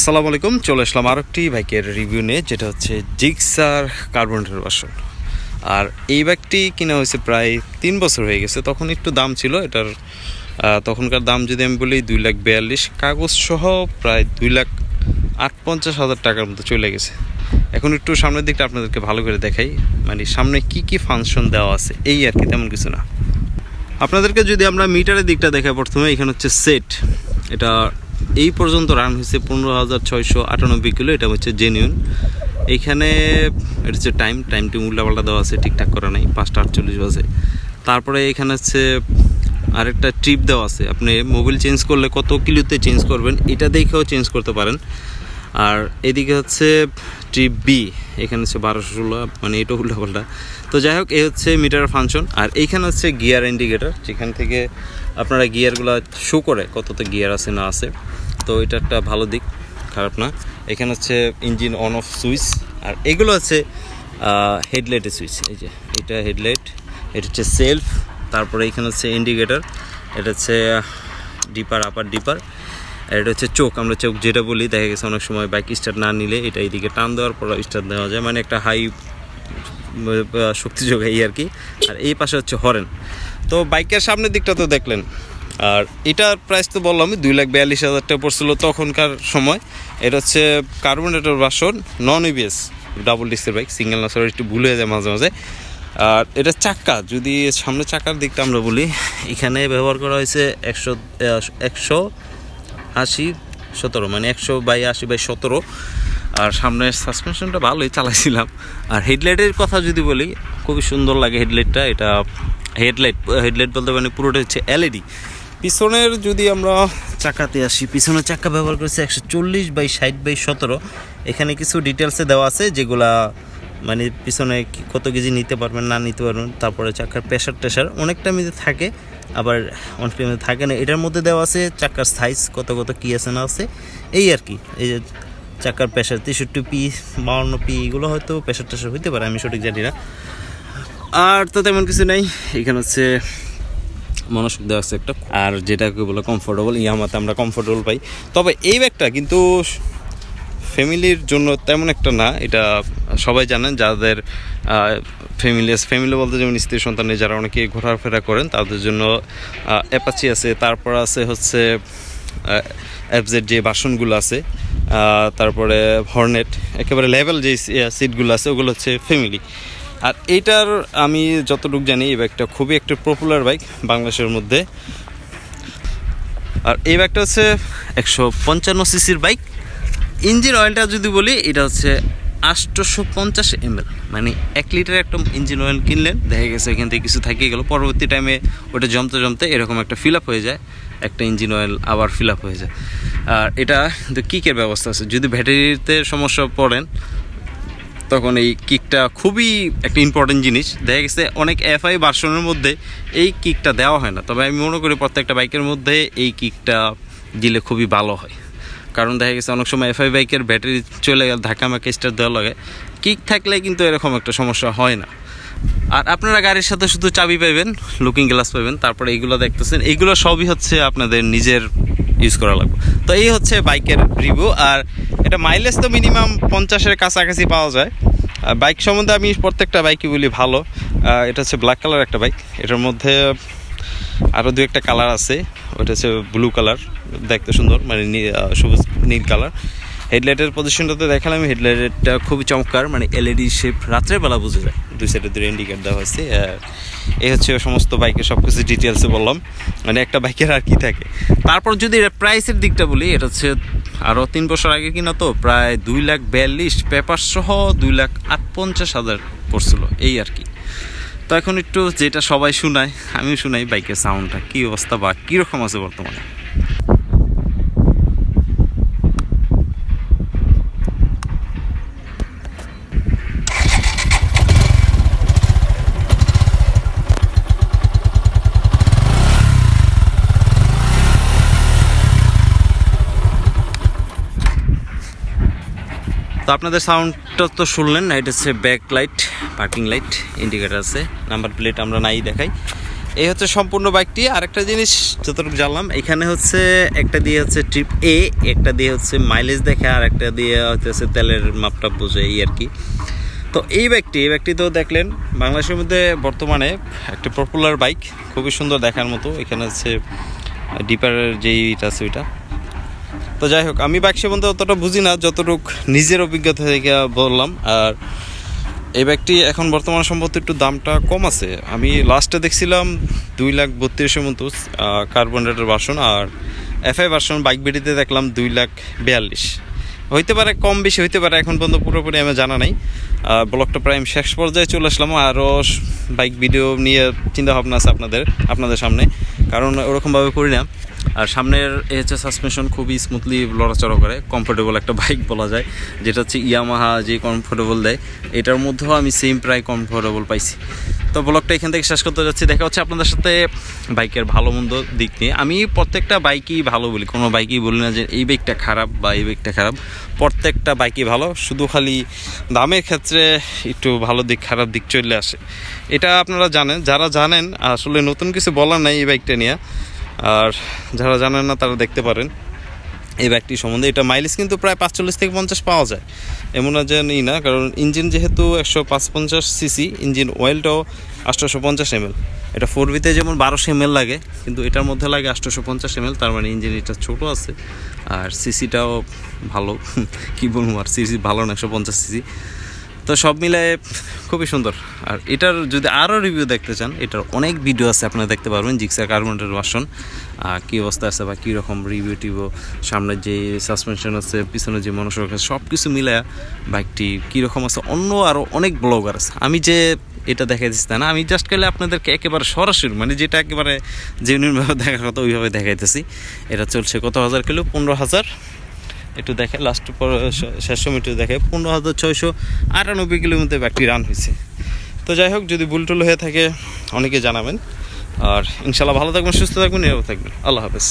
আসসালামু আলাইকুম, চলে আসলাম আর একটি বাইকের রিভিউ নিয়ে, যেটা হচ্ছে জিক্সার কার্বোনেটের ভার্সন। আর এই বাইকটি কিনা হয়েছে প্রায় 3 বছর হয়ে গেছে। তখন একটু দাম ছিল এটার, তখনকার দাম যদি আমি বলি 2,42,000, কাগজ সহ প্রায় 2,58,000 টাকার মতো চলে গেছে। এখন একটু সামনের দিকটা আপনাদেরকে ভালো করে দেখাই, মানে সামনে কি কি ফাংশন দেওয়া আছে এই আর কি, তেমন কিছু না। আপনাদেরকে যদি আমরা মিটারের দিকটা দেখাই, প্রথমে এখানে হচ্ছে সেট, এটা এই পর্যন্ত রান হয়েছে 15,698 কিলো, এটা হচ্ছে জেনুইন। এইখানে এটা হচ্ছে টাইমটি উল্টাপাল্টা দেওয়া আছে, ঠিকঠাক করা নাই, 5:48 বাজে। তারপরে এখানে হচ্ছে আরেকটা ট্রিপ দেওয়া আছে, আপনি মোবিল চেঞ্জ করলে কত কিলোতে চেঞ্জ করবেন এটা দেখেও চেঞ্জ করতে পারেন। আর এদিকে হচ্ছে ট্রিপ বি, এখানে হচ্ছে 1216, মানে এটা উল্টাপাল্টা। তো যাই হোক, এই হচ্ছে মিটার ফাংশন। আর এইখানে হচ্ছে গিয়ার ইন্ডিকেটার, যেখান থেকে আপনারা গিয়ারগুলো শো করে কততে গিয়ার আছে না আছে। তো এটা একটা ভালো দিক, খারাপ না। এখানে হচ্ছে ইঞ্জিন অন অফ সুইচ, আর এগুলো হচ্ছে হেডলাইটের সুইচ। এই যে এটা হেডলাইট, এটা হচ্ছে সেলফ। তারপরে এখানে হচ্ছে ইন্ডিকেটার, এটা হচ্ছে ডিপার, আপার ডিপার। আর এটা হচ্ছে চোখ, আমরা চোখ যেটা বলি, দেখা গেছে অনেক সময় বাইক স্টার্ট না নিলে এটা এইদিকে টান দেওয়ার পর স্টার্ট দেওয়া যায়, মানে একটা হাই শক্তি যোগাই আর কি। আর এই পাশে হচ্ছে হরেন। তো বাইকের সামনের দিকটা তো দেখলেন। আর এটার প্রাইস তো বললাম 2,42,000 টাকা পড়ছিল তখনকার সময়। এটা হচ্ছে কার্বোনেটর ভার্সন, নন ইবিএস, ডাবল ডিস্কের বাইক, সিঙ্গেল না, সরি একটু ভুল হয়ে যায় মাঝে মাঝে। আর এটা চাক্কা, যদি সামনে চাকার দিকটা আমরা বলি, এখানে ব্যবহার করা হয়েছে 180/17, মানে 100/80/17। আর সামনের সাসপেনশনটা ভালোই চালাইছিলাম। আর হেডলাইটের কথা যদি বলি, খুবই সুন্দর লাগে হেডলাইটটা। এটা হেডলাইট বলতে মানে পুরোটা হচ্ছে এলইডি। পিছনের যদি আমরা চাকাতে আসি, পিছনের চাকা ব্যবহার করেছে 140/60/17। এখানে কিছু ডিটেলসে দেওয়া আছে, যেগুলা মানে পিছনে কত কেজি নিতে পারবেন না নিতে পারবেন। তারপরে চাকার প্রেশার অনেকটা মধ্যে থাকে, আবার অনেকটা মধ্যে থাকে না। এটার মধ্যে দেওয়া আছে চাকার সাইজ কত কী আছে না আছে, এই আর কি। এই যে চাকার প্রেশার 63P, 52P, এগুলো হয়তো প্রেশার হইতে পারে, আমি সঠিক জানি না। আর তো তেমন কিছু নাই। এখানে হচ্ছে মনোযোগ দেওয়া আছে একটা, আর যেটাকে বলে কমফোর্টেবল, ইয়ামাতে আমরা কমফোর্টেবল পাই। তবে এই ব্যাগটা কিন্তু ফ্যামিলির জন্য তেমন একটা না, এটা সবাই জানেন যাদের ফ্যামিলি বলতে যেমন স্ত্রী সন্তানে যারা অনেকে ঘোরাফেরা করেন তাদের জন্য অ্যাপাচি আছে, তারপর আছে হচ্ছে এফজেড যে বাসনগুলো আছে, তারপরে হর্নেট, একেবারে লেভেল যে সিটগুলো আছে ওগুলো হচ্ছে ফ্যামিলি। আর এইটার আমি যতটুকু জানি এই বাইকটা খুবই একটা পপুলার বাইক বাংলাদেশের মধ্যে। আর এই বাইকটা হচ্ছে 155 সিসির বাইক। ইঞ্জিন অয়েলটা যদি বলি, এটা হচ্ছে 850 ml, মানে 1 লিটার একটা ইঞ্জিন অয়েল কিনলেন, দেখা গেছে এখান থেকে কিছু থাকিয়ে গেল, পরবর্তী টাইমে ওটা জমতে এরকম একটা ফিল আপ হয়ে যায়, একটা ইঞ্জিন অয়েল আবার ফিল আপ হয়ে যায়। আর এটা কিন্তু কিকের ব্যবস্থা আছে, যদি ব্যাটারিতে সমস্যা পড়েন তখন এই কিকটা খুবই একটা ইম্পর্টেন্ট জিনিস। দেখা গেছে অনেক এফআই ভার্সনের মধ্যে এই কিকটা দেওয়া হয় না, তবে আমি মনে করি প্রত্যেকটা বাইকের মধ্যে এই কিকটা দিলে খুবই ভালো হয়। কারণ দেখা গেছে অনেক সময় এফআই বাইকের ব্যাটারি চলে গেলে ধাক্কা মাকে স্টার্ট দেওয়া লাগে, কিক থাকলে কিন্তু এরকম একটা সমস্যা হয় না। আর আপনারা গাড়ির সাথে শুধু চাবি পাবেন, লুকিং গ্লাস পাবেন, তারপরে এইগুলো দেখতেছেন, এইগুলো সবই হচ্ছে আপনাদের নিজের ইউজ করা লাগবে। তো এই হচ্ছে বাইকের রিভিউ। আর এটা মাইলেজ তো মিনিমাম 50-এর কাছাকাছি পাওয়া যায়। বাইক সম্বন্ধে আমি প্রত্যেকটা বাইকই বলি ভালো। এটা হচ্ছে ব্ল্যাক কালার একটা বাইক, এটার মধ্যে আরও 2-একটা কালার আছে, ওটা হচ্ছে ব্লু কালার, দেখতে সুন্দর, মানে সবুজ নীল কালার। হেডলাইটের পজিশনটাতে দেখালাম, হেডলাইটটা খুবই চমৎকার, মানে এলইডি শেপ, রাত্রের বেলা বোঝা যায়, 2 সাইডে 2 ইন্ডিকেট দেওয়া হয়েছে। এই হচ্ছে সমস্ত বাইকের সব কিছু ডিটেলসে বললাম, মানে একটা বাইকের আর কি থাকে। তারপর যদি প্রাইসের দিকটা বলি, এটা হচ্ছে আরও 3 বছর আগে কিনা, তো প্রায় 2,42,000 পেপার সহ 2,58,000 পড়ছিল, এই আর কি। তো এখন একটু যেটা সবাই শোনায়, আমিও শোনাই, বাইকের সাউন্ডটা কী অবস্থা বা কীরকম আছে বর্তমানে। তো আপনাদের সাউন্ডটা তো শুনলেন না, এটা হচ্ছে back light, parking light, indicator আছে, নাম্বার প্লেট আমরা নাই দেখাই। এই হচ্ছে সম্পূর্ণ বাইকটি। আরেকটা জিনিস যতটুকু জানলাম, এখানে হচ্ছে একটা দিয়ে হচ্ছে ট্রিপ এ, একটা দিয়ে হচ্ছে মাইলেজ দেখে, আর একটা দিয়ে হচ্ছে তেলের মাপটা বোঝে, এই আর কি। তো এই বাইকটি তো দেখলেন বাংলাদেশের মধ্যে বর্তমানে একটা পপুলার বাইক, খুবই সুন্দর দেখার মতো। এখানে হচ্ছে ডিপারের যেইটা আছে ওইটা। তো যাই হোক, আমি বাইক সম্বন্ধে অতটা বুঝি না, যতটুকু নিজের অভিজ্ঞতা থেকে বললাম। আর এই বাইকটি এখন বর্তমান সম্ভবত একটু দামটা কম আছে। আমি লাস্টে দেখছিলাম 2,32,000 মতো কার্বনেটের ভার্সন, আর এফআই ভার্সন বাইক বিডিতে দেখলাম 2,42,000। হইতে পারে কম বেশি হইতে পারে, এখন পর্যন্ত পুরোপুরি আমি জানা নাই। ব্লগটা প্রায় আমি শেষ পর্যায়ে চলে আসলাম। আরও বাইক ভিডিও নিয়ে চিন্তা ভাবনা আছে আপনাদের সামনে, কারণ ওরকমভাবে করি না। আর সামনের হচ্ছে সাসপেনশন খুবই স্মুথলি লড়াচড়া করে, কমফোর্টেবল একটা বাইক বলা যায়, যেটা হচ্ছে ইয়ামাহা যে কমফোর্টেবল দেয়, এটার মধ্যেও আমি সেম প্রায় কমফোর্টেবল পাইছি। তো ব্লগটা এখান থেকে শেষ করতে যাচ্ছি। দেখা হচ্ছে আপনাদের সাথে বাইকের ভালো মন্দ দিক নিয়ে। আমি প্রত্যেকটা বাইকই ভালো বলি, কোনো বাইকই বলি না যে এই বাইকটা খারাপ বা এই বাইকটা খারাপ। প্রত্যেকটা বাইকই ভালো, শুধু খালি দামের ক্ষেত্রে একটু ভালো দিক খারাপ দিক চলে আসে। এটা আপনারা জানেন, যারা জানেন আসলে নতুন কিছু বলার নাই এই বাইকটা নিয়ে। আর যারা জানেন না তারা দেখতে পারেন এই বাইকটি সম্বন্ধে। এটা মাইলেজ কিন্তু প্রায় 45 থেকে 50 পাওয়া যায়, এমন না যে নেই না, কারণ ইঞ্জিন যেহেতু 155 সিসি, ইঞ্জিন অয়েলটাও 850 ml। এটা 4V-তে যেমন 1200 ml লাগে, কিন্তু এটার মধ্যে লাগে 850 ml। তার মানে ইঞ্জিন এটা ছোটো আছে, আর সিসিটাও ভালো। কী বলবো, আর সিসি ভালো না, 150 সিসি। তো সব মিলায় খুবই সুন্দর। আর এটার যদি আরও রিভিউ দেখতে চান, এটার অনেক ভিডিও আছে, আপনারা দেখতে পারবেন। জিক্সার কার্বনেটের ভার্সন কী অবস্থা আছে বা কীরকম রিভিউ টিভিউ, সামনে যে সাসপেনশন আছে, পিছনে যে মানুষের কাছে, সব কিছু মিলায় বাইকটি কীরকম আছে, অন্য আরও অনেক ব্লগার আছে। আমি যে এটা দেখাই দিচ্ছি না, আমি জাস্ট গেলে আপনাদেরকে একেবারে সরাসরি, মানে যেটা একেবারে জেনুইনভাবে দেখার কথা ওইভাবে দেখাইতেছি। এটা চলছে কত হাজার কিলো, 15,000। একটু দেখে লাস্ট শেষ সময় একটু দেখে 15,698 কিলোমিটার ব্যাকটি রান হয়েছে। তো যাই হোক, যদি ভুলটুল হয়ে থাকে অনেকে জানাবেন। আর ইনশাল্লাহ ভালো থাকবেন, সুস্থ থাকবেন, নিরাপদ থাকবেন। আল্লাহ হাফেজ।